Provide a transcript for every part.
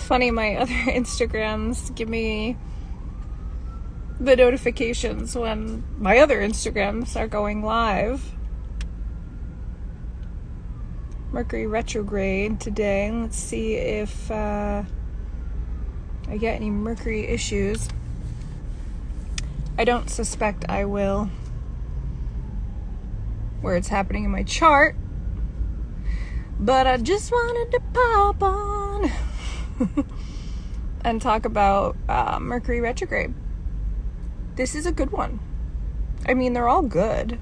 funny, my other Instagrams give me the notifications when my other Instagrams are going live. Mercury Retrograde today. Let's see if I get any Mercury issues. I don't suspect I will, where it's happening in my chart, but I just wanted to pop on and talk about Mercury Retrograde. This is a good one. I mean, they're all good.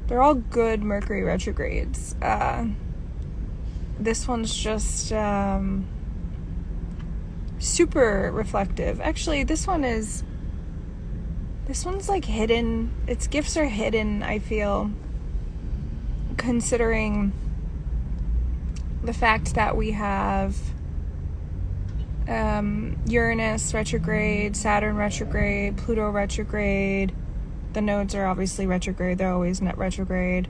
They're all good Mercury retrogrades. This one's just super reflective. Actually, this one's like hidden. Its gifts are hidden, I feel, considering the fact that we have Uranus retrograde, Saturn retrograde, Pluto retrograde. The nodes are obviously retrograde. They're always net retrograde.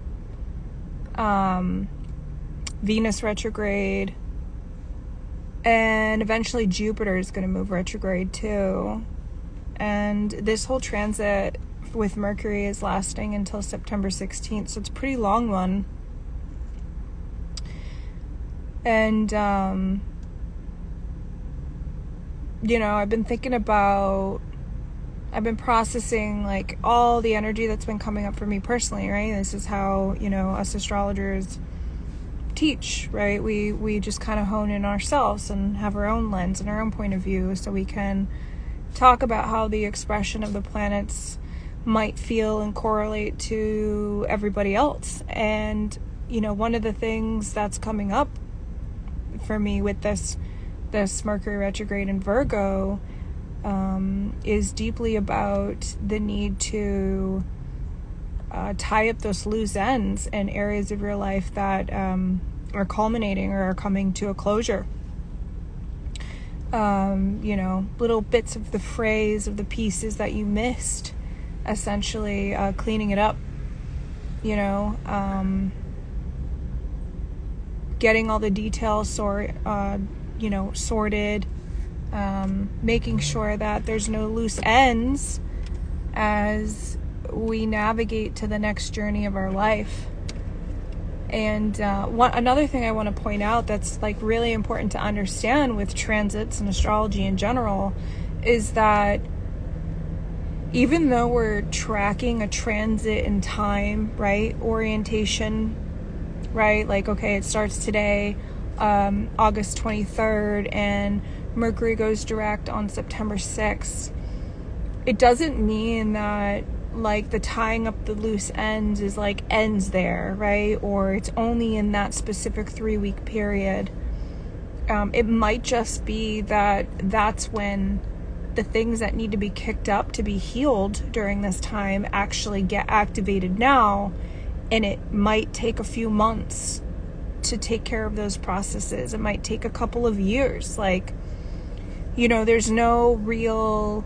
Venus retrograde. And eventually Jupiter is going to move retrograde too. And this whole transit with Mercury is lasting until September 16th. So it's a pretty long one. And, I've been thinking about, I've been processing like all the energy that's been coming up for me personally, right? This is how, us astrologers teach, right? We just kind of hone in ourselves and have our own lens and our own point of view, so we can talk about how the expression of the planets might feel and correlate to everybody else. And, one of the things that's coming up for me with this Mercury retrograde in Virgo is deeply about the need to tie up those loose ends in areas of your life that are culminating or are coming to a closure. Little bits of the phrase of the pieces that you missed, essentially cleaning it up, getting all the details sorted, making sure that there's no loose ends as we navigate to the next journey of our life. And another thing I want to point out that's like really important to understand with transits and astrology in general is that even though we're tracking a transit in time, right, orientation, right, like, okay, it starts today, August 23rd, and Mercury goes direct on September 6th, it doesn't mean that like the tying up the loose ends is like ends there, right? Or it's only in that specific 3-week period. It might just be that that's when the things that need to be kicked up to be healed during this time actually get activated now, and it might take a few months to take care of those processes. It might take a couple of years. Like, there's no real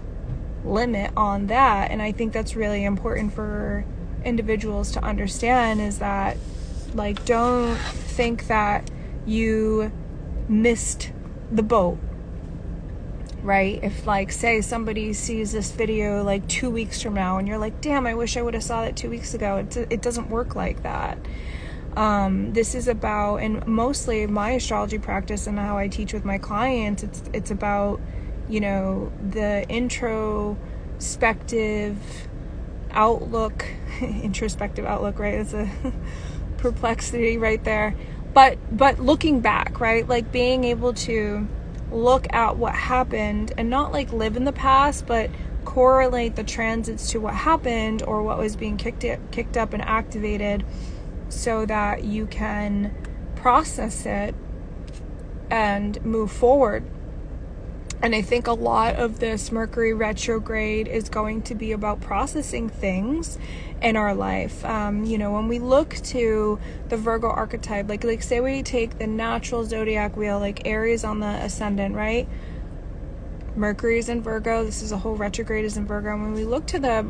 limit on that. And I think that's really important for individuals to understand, is that, like, don't think that you missed the boat, right? If, like, say somebody sees this video like 2 weeks from now and you're like, damn, I wish I would have saw that 2 weeks ago. It doesn't work like that. This is about, and mostly my astrology practice and how I teach with my clients, it's about, the introspective outlook, right? It's a perplexity right there. But looking back, right? Like being able to look at what happened and not like live in the past, but correlate the transits to what happened or what was being kicked up and activated, so that you can process it and move forward. And I think a lot of this Mercury retrograde is going to be about processing things in our life. When we look to the Virgo archetype, like say we take the natural zodiac wheel, like Aries on the ascendant, right? Mercury is in Virgo. This is a whole retrograde is in Virgo. And when we look to the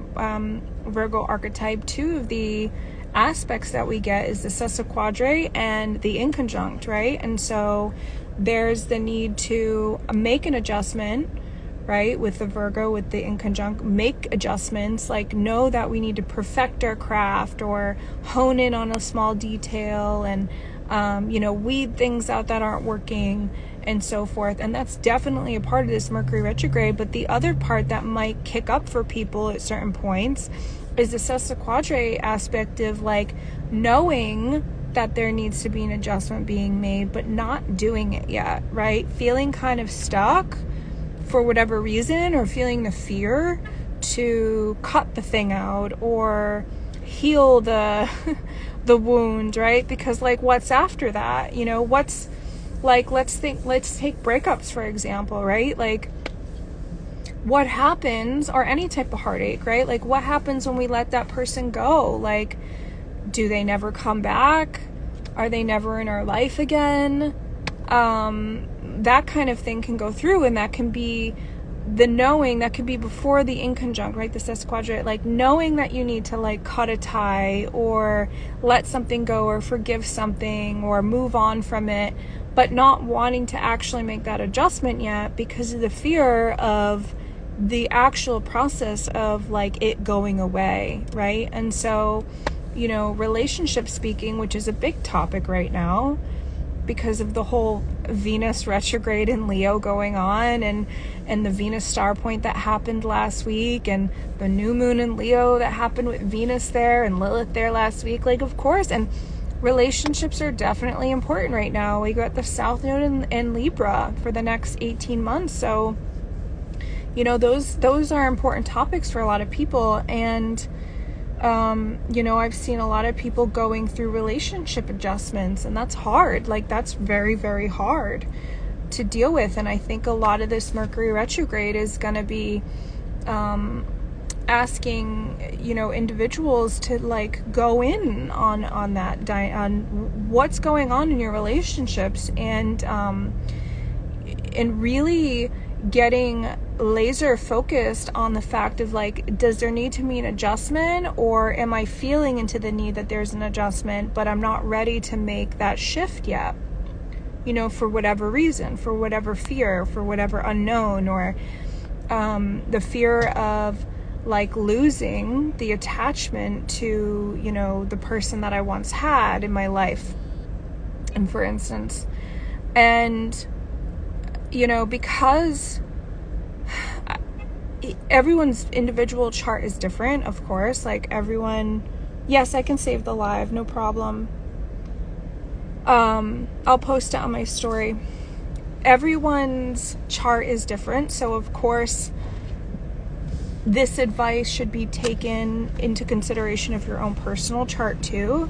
Virgo archetype, two of the aspects that we get is the sesquiquadrate and the inconjunct, right? And so there's the need to make an adjustment, right? With the Virgo, with the in conjunct, make adjustments, like know that we need to perfect our craft or hone in on a small detail and, weed things out that aren't working and so forth. And that's definitely a part of this Mercury retrograde. But the other part that might kick up for people at certain points is the sesquiquadrate aspect of like knowing that there needs to be an adjustment being made, but not doing it yet, right? Feeling kind of stuck for whatever reason, or feeling the fear to cut the thing out or heal the the wound, right? Because like, what's after that? What's like, let's take breakups, for example, right? Like, what happens, or any type of heartache, right? Like, what happens when we let that person go? Like, do they never come back? Are they never in our life again? That kind of thing can go through, and that can be the knowing, that could be before the inconjunct, right? The sesquiquadrate, like knowing that you need to like cut a tie or let something go or forgive something or move on from it, but not wanting to actually make that adjustment yet because of the fear of the actual process of like it going away, right? And so, relationship speaking, which is a big topic right now because of the whole Venus retrograde in Leo going on and the Venus star point that happened last week and the new moon in Leo that happened with Venus there and Lilith there last week. Like, of course, and relationships are definitely important right now. We got the South Node in Libra for the next 18 months. So, those are important topics for a lot of people. And, I've seen a lot of people going through relationship adjustments, and that's hard. Like, that's very, very hard to deal with. And I think a lot of this Mercury retrograde is going to be asking, individuals to like go in on that, on what's going on in your relationships, and really getting laser focused on the fact of like, does there need to be an adjustment, or am I feeling into the need that there's an adjustment, but I'm not ready to make that shift yet, for whatever reason, for whatever fear, for whatever unknown, or the fear of like losing the attachment to, the person that I once had in my life, and for instance, and because everyone's individual chart is different, of course, like everyone, yes, I can save the live, no problem. I'll post it on my story. Everyone's chart is different, so of course this advice should be taken into consideration of your own personal chart too.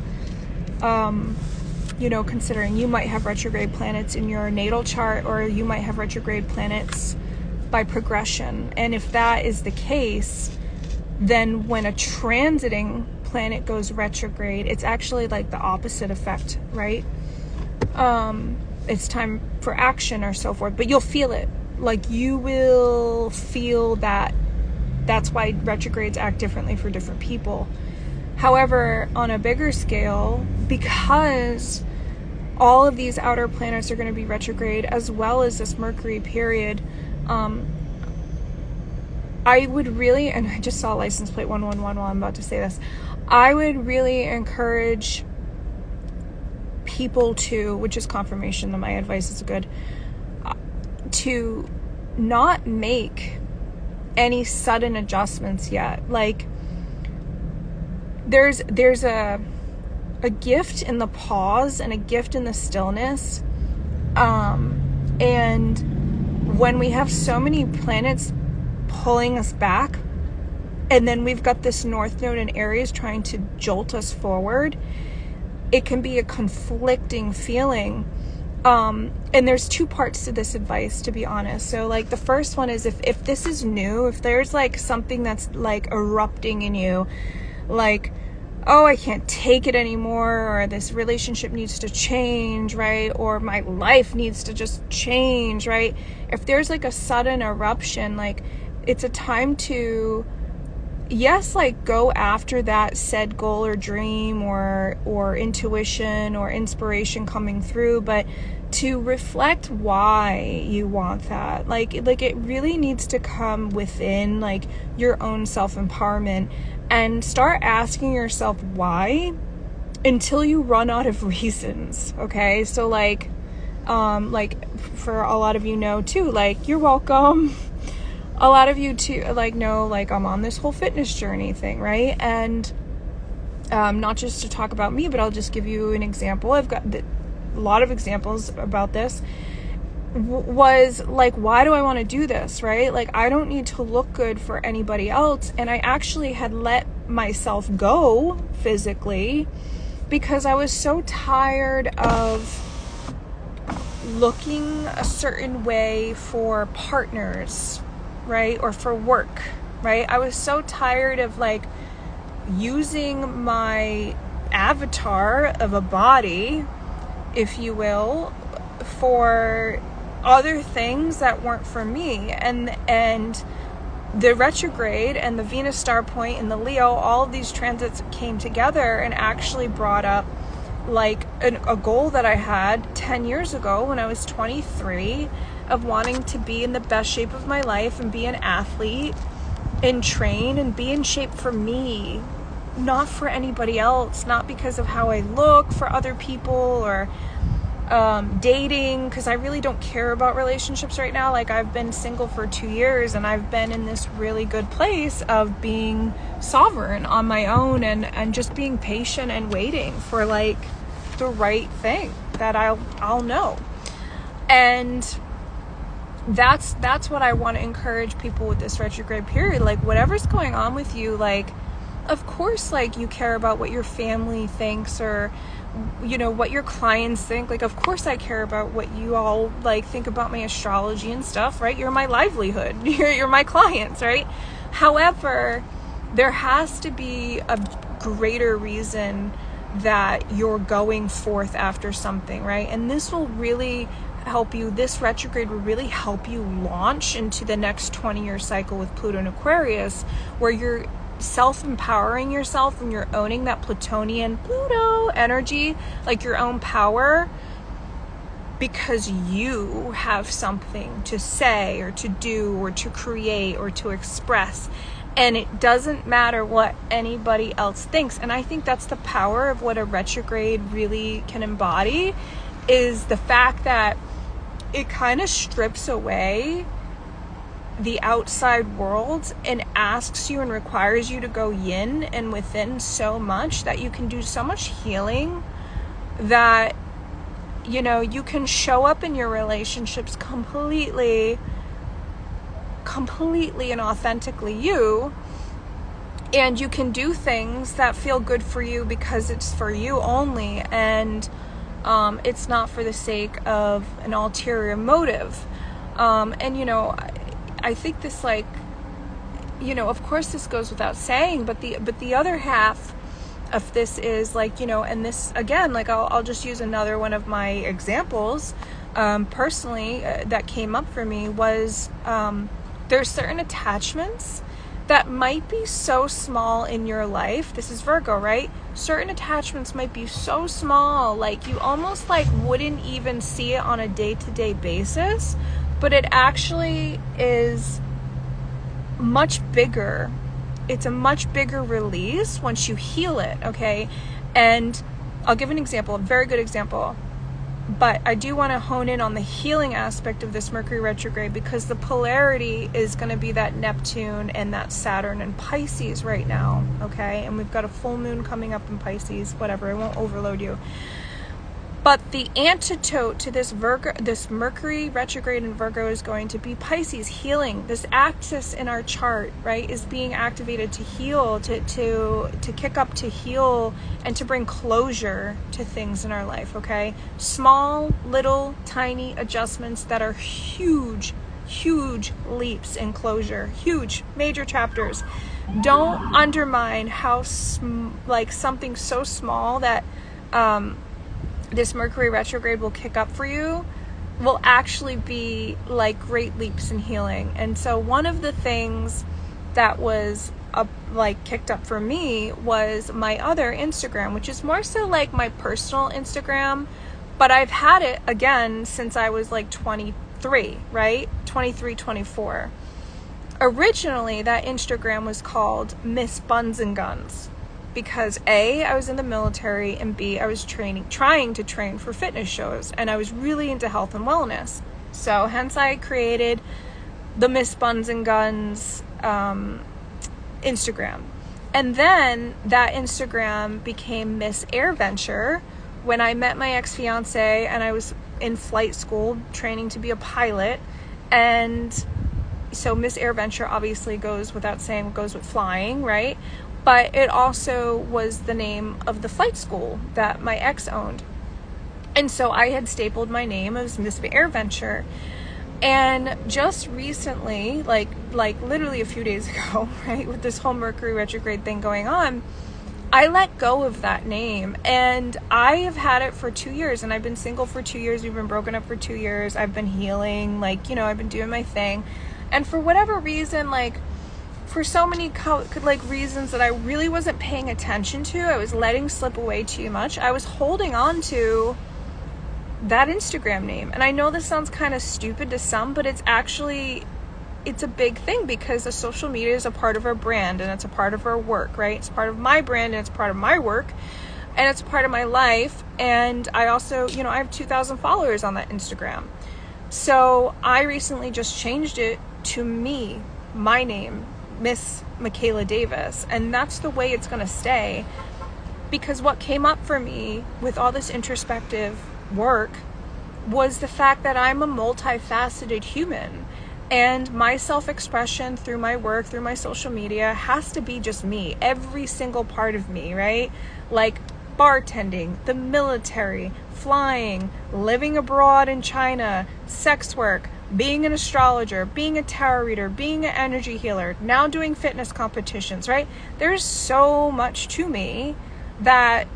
Considering you might have retrograde planets in your natal chart, or you might have retrograde planets by progression. And if that is the case, then when a transiting planet goes retrograde, it's actually like the opposite effect, right? It's time for action or so forth, but you'll feel it. Like, you will feel that. That's why retrogrades act differently for different people. However, on a bigger scale, because all of these outer planets are going to be retrograde, as well as this Mercury period, I would really, and I just saw license plate 111 while I'm about to say this, I would really encourage people to, which is confirmation that my advice is good, to not make any sudden adjustments yet. Like, there's a gift in the pause and a gift in the stillness, and when we have so many planets pulling us back, and then we've got this North Node in Aries trying to jolt us forward, it can be a conflicting feeling. And there's two parts to this advice, to be honest. So like, the first one is if this is new, if there's like something that's like erupting in you, like, oh, I can't take it anymore, or this relationship needs to change, right? Or my life needs to just change, right? If there's like a sudden eruption, like, it's a time to, yes, like, go after that said goal or dream or intuition or inspiration coming through, but to reflect why you want that. Like it really needs to come within, like, your own self-empowerment, and start asking yourself why until you run out of reasons. Okay, so like for a lot of you know too, like, you're welcome. A lot of you too, like, know, like, I'm on this whole fitness journey thing, right? And not just to talk about me, but I'll just give you an example. I've got a lot of examples about this. Was like, why do I want to do this, right? Like, I don't need to look good for anybody else. And I actually had let myself go physically because I was so tired of looking a certain way for partners, right? Or for work, right? I was so tired of, like, using my avatar of a body, if you will, for other things that weren't for me. And the retrograde and the Venus star point and the Leo, all of these transits came together and actually brought up, like, a goal that I had 10 years ago when I was 23, of wanting to be in the best shape of my life and be an athlete and train and be in shape for me, not for anybody else, not because of how I look for other people, or dating, because I really don't care about relationships right now. Like, I've been single for 2 years and I've been in this really good place of being sovereign on my own, and just being patient and waiting for, like, the right thing that I'll know. And that's what I want to encourage people with this retrograde period. Like, whatever's going on with you, like, of course, like, you care about what your family thinks, or, you know, what your clients think. Like, of course I care about what you all, like, think about my astrology and stuff, right? You're my livelihood. You're my clients, right? However, there has to be a greater reason that you're going forth after something, right? And this will really help you. This retrograde will really help you launch into the next 20-year cycle with Pluto and Aquarius, where you're self-empowering yourself and you're owning that Plutonian Pluto energy, like your own power, because you have something to say or to do or to create or to express. And it doesn't matter what anybody else thinks. And I think that's the power of what a retrograde really can embody, is the fact that it kind of strips away the outside world and asks you and requires you to go yin and within so much that you can do so much healing, that, you know, you can show up in your relationships completely and authentically you, and you can do things that feel good for you because it's for you only, and it's not for the sake of an ulterior motive. And, you know, I think this, like, you know, of course this goes without saying, but the other half of this is, like, you know, and this, again, like, I'll just use another one of my examples, personally, that came up for me was, there's certain attachments that might be so small in your life. This is Virgo, right? Certain attachments might be so small, like, you almost, like, wouldn't even see it on a day-to-day basis, but it actually is much bigger. It's a much bigger release once you heal it, okay? And I'll give an example, a very good example. But I do want to hone in on the healing aspect of this Mercury retrograde, because the polarity is going to be that Neptune and that Saturn and Pisces right now, okay? And we've got a full moon coming up in Pisces, whatever, I won't overload you. But the antidote to this Mercury retrograde in Virgo is going to be Pisces, healing. This axis in our chart, right, is being activated to heal, to kick up, to heal, and to bring closure to things in our life, okay? Small, little, tiny adjustments that are huge leaps in closure, huge, major chapters. Don't undermine how, like, something so small that, this Mercury retrograde will kick up for you will actually be like great leaps in healing. And so one of the things that was like kicked up for me was my other Instagram, which is more so like my personal Instagram, But I've had it again since I was like 23, right? 23, 24. Originally, that Instagram was called Miss Buns and Guns because A, I was in the military, and B, I was trying to train for fitness shows, and I was really into health and wellness. So hence I created the Miss Buns and Guns Instagram. And then that Instagram became Miss Air Venture when I met my ex-fiance and I was in flight school training to be a pilot. And so Miss Air Venture obviously goes without saying, goes with flying, right? But it also was the name of the flight school that my ex owned. And so I had stapled my name as Miss Air Venture. And just recently, like literally a few days ago, right, with this whole Mercury retrograde thing going on, I let go of that name. And I have had it for 2 years, and I've been single for 2 years. We've been broken up for 2 years. I've been healing, like, you know, I've been doing my thing. And for whatever reason, like, for so many reasons that I really wasn't paying attention to, I was letting slip away too much. I was holding on to that Instagram name. And I know this sounds kind of stupid to some, but it's a big thing because the social media is a part of our brand and it's a part of our work, right? It's part of my brand and it's part of my work and it's part of my life. And I also, you know, I have 2,000 followers on that Instagram. So I recently just changed it to me, my name, Miss Michaela Davis. And that's the way it's going to stay, because what came up for me with all this introspective work was the fact that I'm a multifaceted human, and my self-expression through my work, through my social media, has to be just me, every single part of me, right? Like bartending, the military, flying, living abroad in China, sex work, being an astrologer, being a tarot reader, being an energy healer, now doing fitness competitions, right? There's so much to me that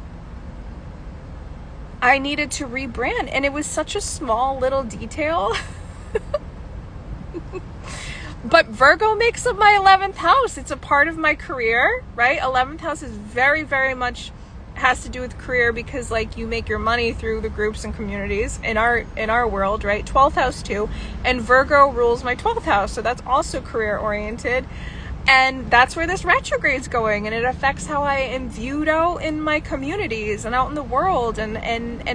I needed to rebrand, and it was such a small little detail. But Virgo makes up my 11th house. It's a part of my career, right? 11th house is very, very much has to do with career, because like you make your money through the groups and communities in our world, right? 12th house too. And Virgo rules my 12th house. So that's also career oriented. And that's where this retrograde's going, and it affects how I am viewed out in my communities and out in the world and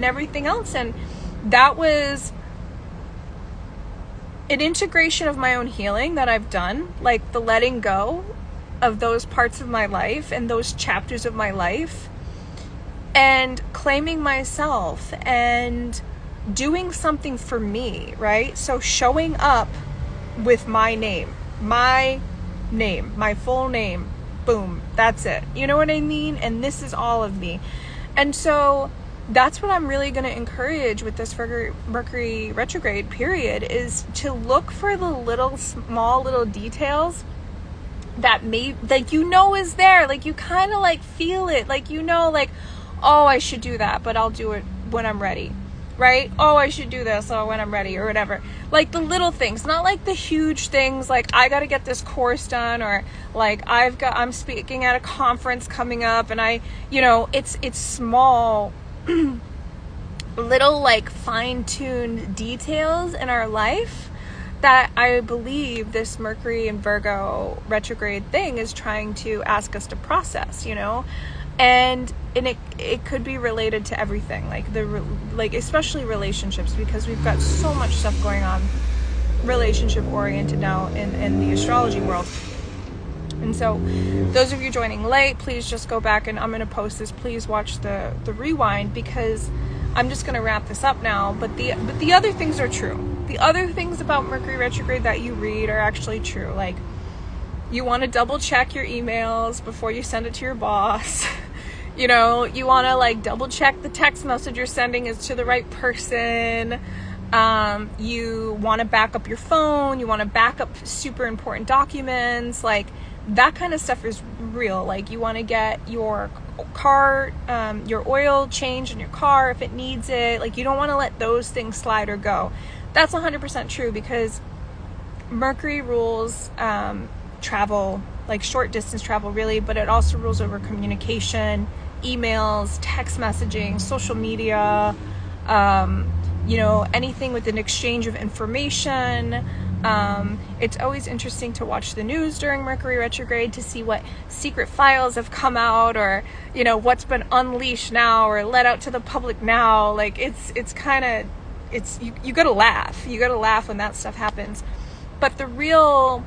everything else. And that was an integration of my own healing that I've done, like the letting go of those parts of my life and those chapters of my life, and claiming myself and doing something for me, right? So showing up with my name, my full name, boom, that's it. You know what I mean? And this is all of me. And so that's what I'm really going to encourage with this Mercury retrograde period, is to look for the small little details that is there. Like you kind of like feel it, like, like, oh, I should do that, but I'll do it when I'm ready, right? Oh, I should do this when I'm ready, or whatever. Like the little things, not like the huge things, like I got to get this course done, or like I'm speaking at a conference coming up, and it's small little like fine-tuned details in our life that I believe this Mercury and Virgo retrograde thing is trying to ask us to process, and it could be related to everything, like especially relationships, because we've got so much stuff going on relationship oriented now in the astrology world. And so those of you joining late, please just go back, and I'm going to post this. Please watch the rewind, because I'm just going to wrap this up now. But the other things are true. The other things about Mercury retrograde that you read are actually true. Like, you want to double check your emails before you send it to your boss. You want to like double check the text message you're sending is to the right person. You want to back up your phone. You want to back up super important documents. Like, that kind of stuff is real. Like, you want to get your car, your oil changed in your car if it needs it. Like, you don't want to let those things slide or go. That's 100% true, because Mercury rules travel, like short distance travel really, but it also rules over communication, emails, text messaging, social media, you know, anything with an exchange of information. It's always interesting to watch the news during Mercury retrograde to see what secret files have come out, or, you know, what's been unleashed now or let out to the public now. Like, it's kind of, you gotta laugh. You gotta laugh when that stuff happens. But the real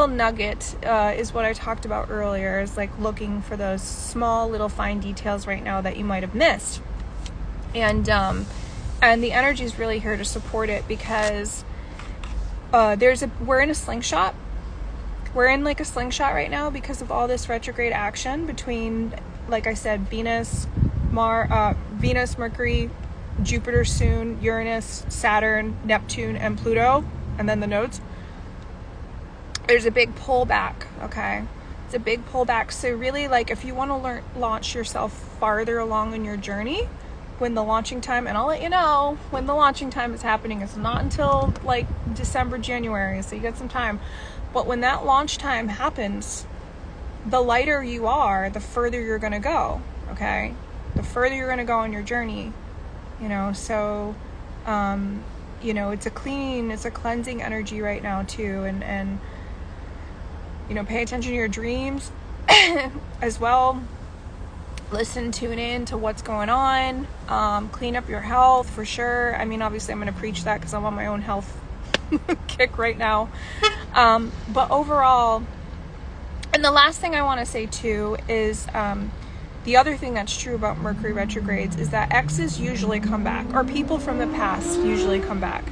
nugget is what I talked about earlier, is like looking for those small little fine details right now that you might have missed. And the energy is really here to support it, because we're in a slingshot. We're in like a slingshot right now because of all this retrograde action between, like I said, Venus, Mercury, Jupiter soon, Uranus, Saturn, Neptune, and Pluto, and then the nodes. There's a big pullback, okay? It's a big pullback. So really, like, if you want to launch yourself farther along in your journey, when the launching time, and I'll let you know when the launching time is happening. It's not until like December, January, so you got some time. But when that launch time happens, the lighter you are, the further you're going to go, okay? The further you're going to go on your journey, you know? So, you know, it's a cleansing energy right now too. And you know, pay attention to your dreams as well. Tune in to what's going on. Clean up your health for sure. I mean, obviously I'm going to preach that because I'm on my own health kick right now. But overall, and the last thing I want to say too is the other thing that's true about Mercury retrogrades is that exes usually come back, or people from the past usually come back.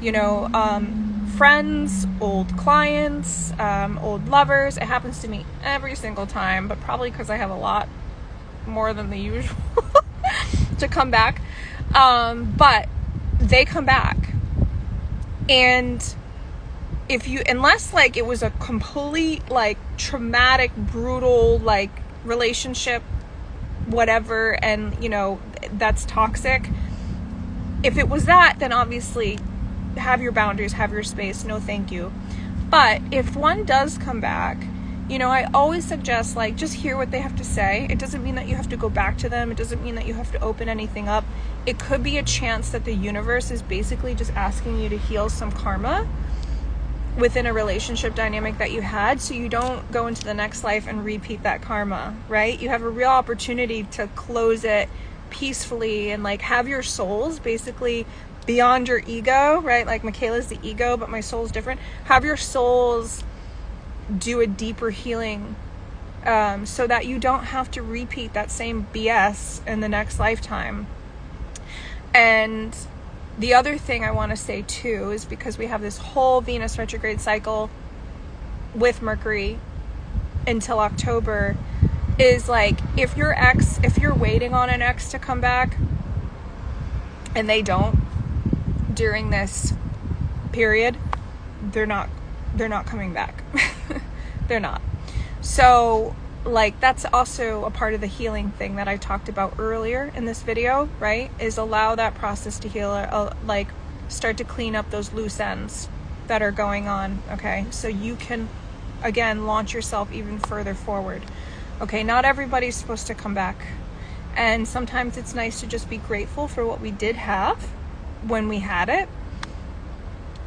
You know, friends, old clients, old lovers. It happens to me every single time, but probably because I have a lot more than the usual to come back. But they come back. And unless like it was a complete like traumatic, brutal like relationship, whatever, and you know, that's toxic. If it was that, then obviously have your boundaries, have your space, no thank you. But if one does come back, you know, I always suggest like just hear what they have to say. It doesn't mean that you have to go back to them. It doesn't mean that you have to open anything up. It could be a chance that the universe is basically just asking you to heal some karma within a relationship dynamic that you had, so you don't go into the next life and repeat that karma, right? You have a real opportunity to close it peacefully and like have your souls basically beyond your ego, right? Like Michaela's the ego, but my soul's different. Have your souls do a deeper healing, so that you don't have to repeat that same BS in the next lifetime. And the other thing I want to say too is, because we have this whole Venus retrograde cycle with Mercury until October, is like if you're waiting on an ex to come back and they don't during this period, they're not coming back. They're not. So like that's also a part of the healing thing that I talked about earlier in this video, right? Is allow that process to heal, like start to clean up those loose ends that are going on, okay? So you can again launch yourself even further forward. Okay, not everybody's supposed to come back. And sometimes it's nice to just be grateful for what we did have when we had it,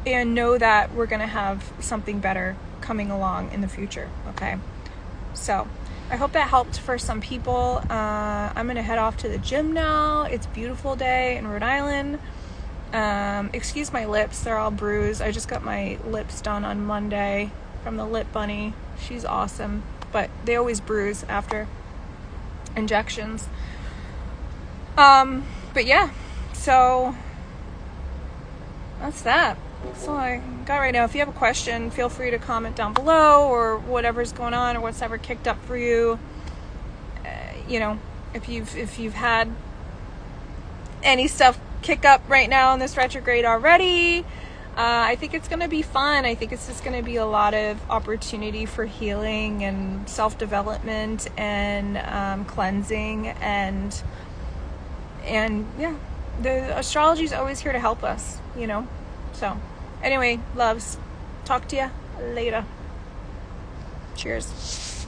and know that we're going to have something better coming along in the future, okay? So I hope that helped for some people. I'm going to head off to the gym now. It's a beautiful day in Rhode Island. Excuse my lips, they're all bruised. I just got my lips done on Monday from the Lip Bunny. She's awesome, but they always bruise after injections. But yeah, so that's that. That's all I got right now. If you have a question, feel free to comment down below, or whatever's going on, or what's ever kicked up for you. You know, if you've had any stuff kick up right now in this retrograde already, I think it's going to be fun. I think it's just going to be a lot of opportunity for healing and self-development and cleansing, and yeah, the astrology is always here to help us, you know. So anyway, loves, talk to you later. Cheers.